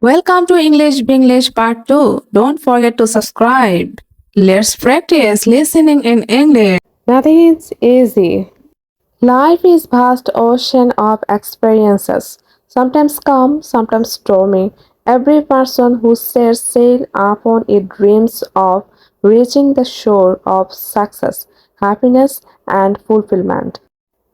Welcome to English Binglish Part 2. Don't forget to subscribe. Let's practice listening in English. Nothing is easy. Life is vast ocean of experiences, sometimes calm, sometimes stormy. Every person who sets sail upon it dreams of reaching the shore of success, happiness, and fulfillment.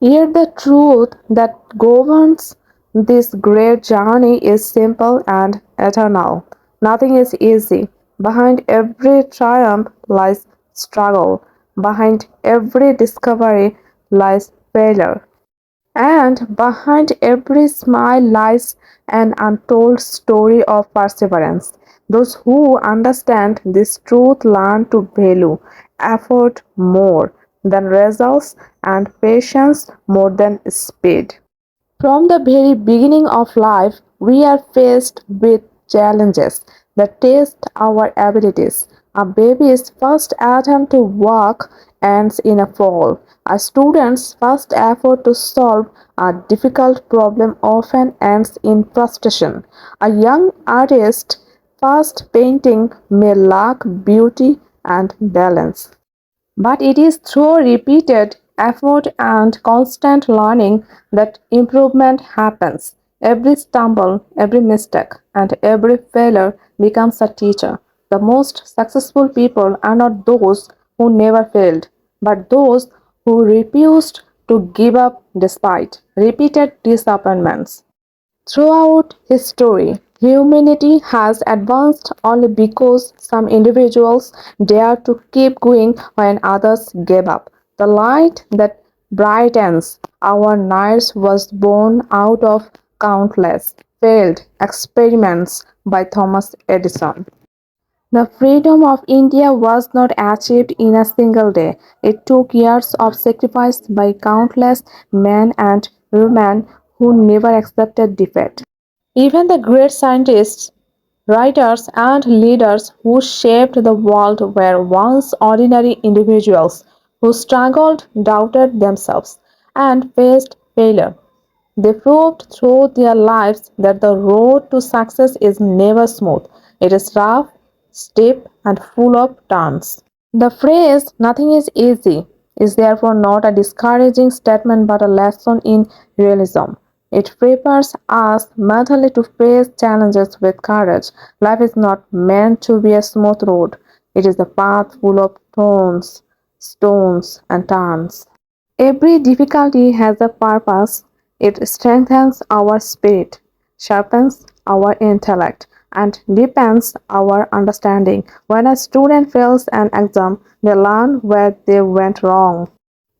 Yet the truth that governs this great journey is simple and eternal. Nothing is easy. Behind every triumph lies struggle. Behind every discovery lies failure. And behind every smile lies an untold story of perseverance. Those who understand this truth learn to value effort more than results and patience more than speed. From the very beginning of life, we are faced with challenges that test our abilities. A baby's first attempt to walk ends in a fall. A student's first effort to solve a difficult problem often ends in frustration. A young artist's first painting may lack beauty and balance. But it is through repeated effort and constant learning that improvement happens. Every stumble, every mistake, and every failure becomes a teacher. The most successful people are not those who never failed, but those who refused to give up despite repeated disappointments. Throughout history, humanity has advanced only because some individuals dared to keep going when others gave up. The light that brightens our nights was born out of countless failed experiments by Thomas Edison. The freedom of India was not achieved in a single day. It took years of sacrifice by countless men and women who never accepted defeat. Even the great scientists, writers, and leaders who shaped the world were once ordinary individuals who struggled, doubted themselves, and faced failure. They proved through their lives that the road to success is never smooth. It is rough, steep, and full of turns. The phrase "nothing is easy" is therefore not a discouraging statement but a lesson in realism. It prepares us mentally to face challenges with courage. Life is not meant to be a smooth road. It is a path full of thorns, stones, and turns. Every difficulty has a purpose. It strengthens our spirit, sharpens our intellect, and deepens our understanding. When a student fails an exam, they learn where they went wrong.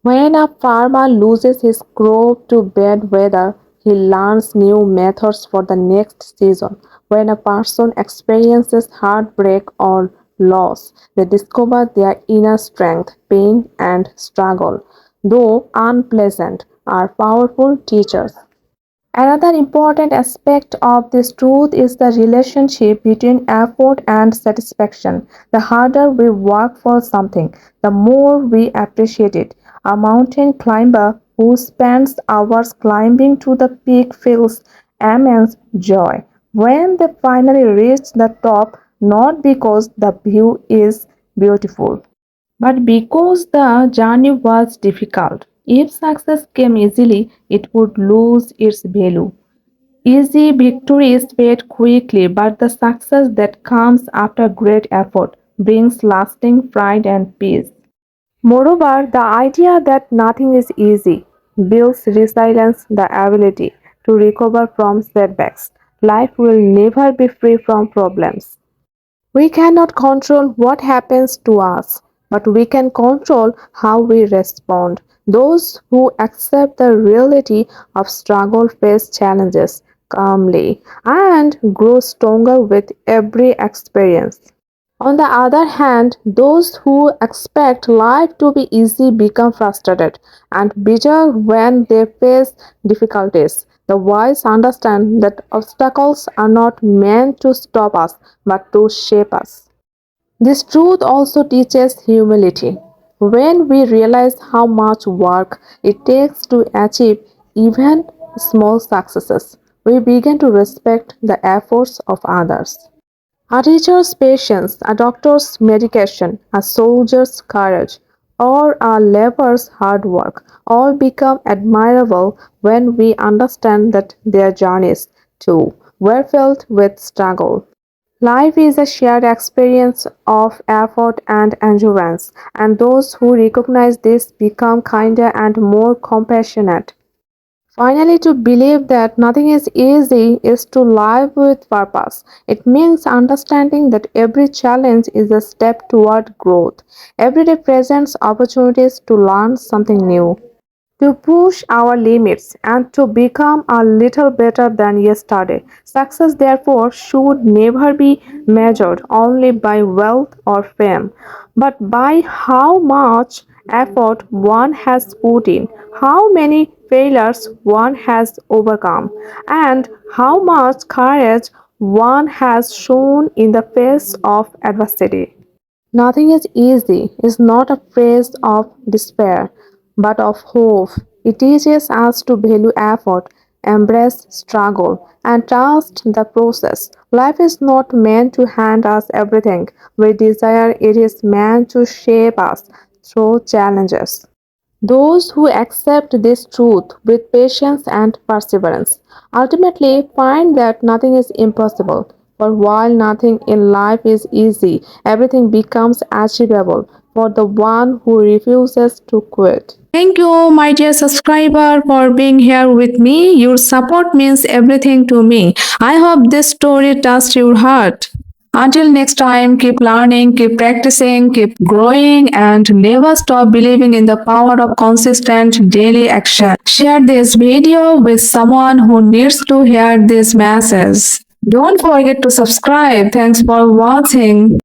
When a farmer loses his crop to bad weather, he learns new methods for the next season. When a person experiences heartbreak or loss, they discover their inner strength, pain, and struggle, though unpleasant, are powerful teachers. Another important aspect of this truth is the relationship between effort and satisfaction. The harder we work for something, the more we appreciate it. A mountain climber who spends hours climbing to the peak feels immense joy when they finally reach the top, not because the view is beautiful, but because the journey was difficult. If success came easily, it would lose its value. Easy victories fade quickly, but the success that comes after great effort brings lasting pride and peace. Moreover, the idea that nothing is easy builds resilience, the ability to recover from setbacks. Life will never be free from problems. We cannot control what happens to us, but we can control how we respond. Those who accept the reality of struggle face challenges calmly and grow stronger with every experience. On the other hand, those who expect life to be easy become frustrated and bitter when they face difficulties. The wise understand that obstacles are not meant to stop us but to shape us. This truth also teaches humility. When we realize how much work it takes to achieve even small successes, we begin to respect the efforts of others. A teacher's patience, a doctor's medication, a soldier's courage, or a laborer's hard work all become admirable when we understand that their journeys, too, were filled with struggle. Life is a shared experience of effort and endurance, and those who recognize this become kinder and more compassionate. Finally, to believe that nothing is easy is to live with purpose. It means understanding that every challenge is a step toward growth. Every day presents opportunities to learn something new, to push our limits, and to become a little better than yesterday. Success, therefore, should never be measured only by wealth or fame, but by how much effort one has put in, how many failures one has overcome, and how much courage one has shown in the face of adversity. Nothing is easy is not a phrase of despair, but of hope. It teaches us to value effort, embrace struggle, and trust the process. Life is not meant to hand us everything we desire, it is meant to shape us through challenges. Those who accept this truth with patience and perseverance ultimately find that nothing is impossible. For while nothing in life is easy, everything becomes achievable for the one who refuses to quit. Thank you, my dear subscriber, for being here with me. Your support means everything to me. I hope this story touched your heart. Until next time, keep learning, keep practicing, keep growing, and never stop believing in the power of consistent daily action. Share this video with someone who needs to hear this message. Don't forget to subscribe. Thanks for watching.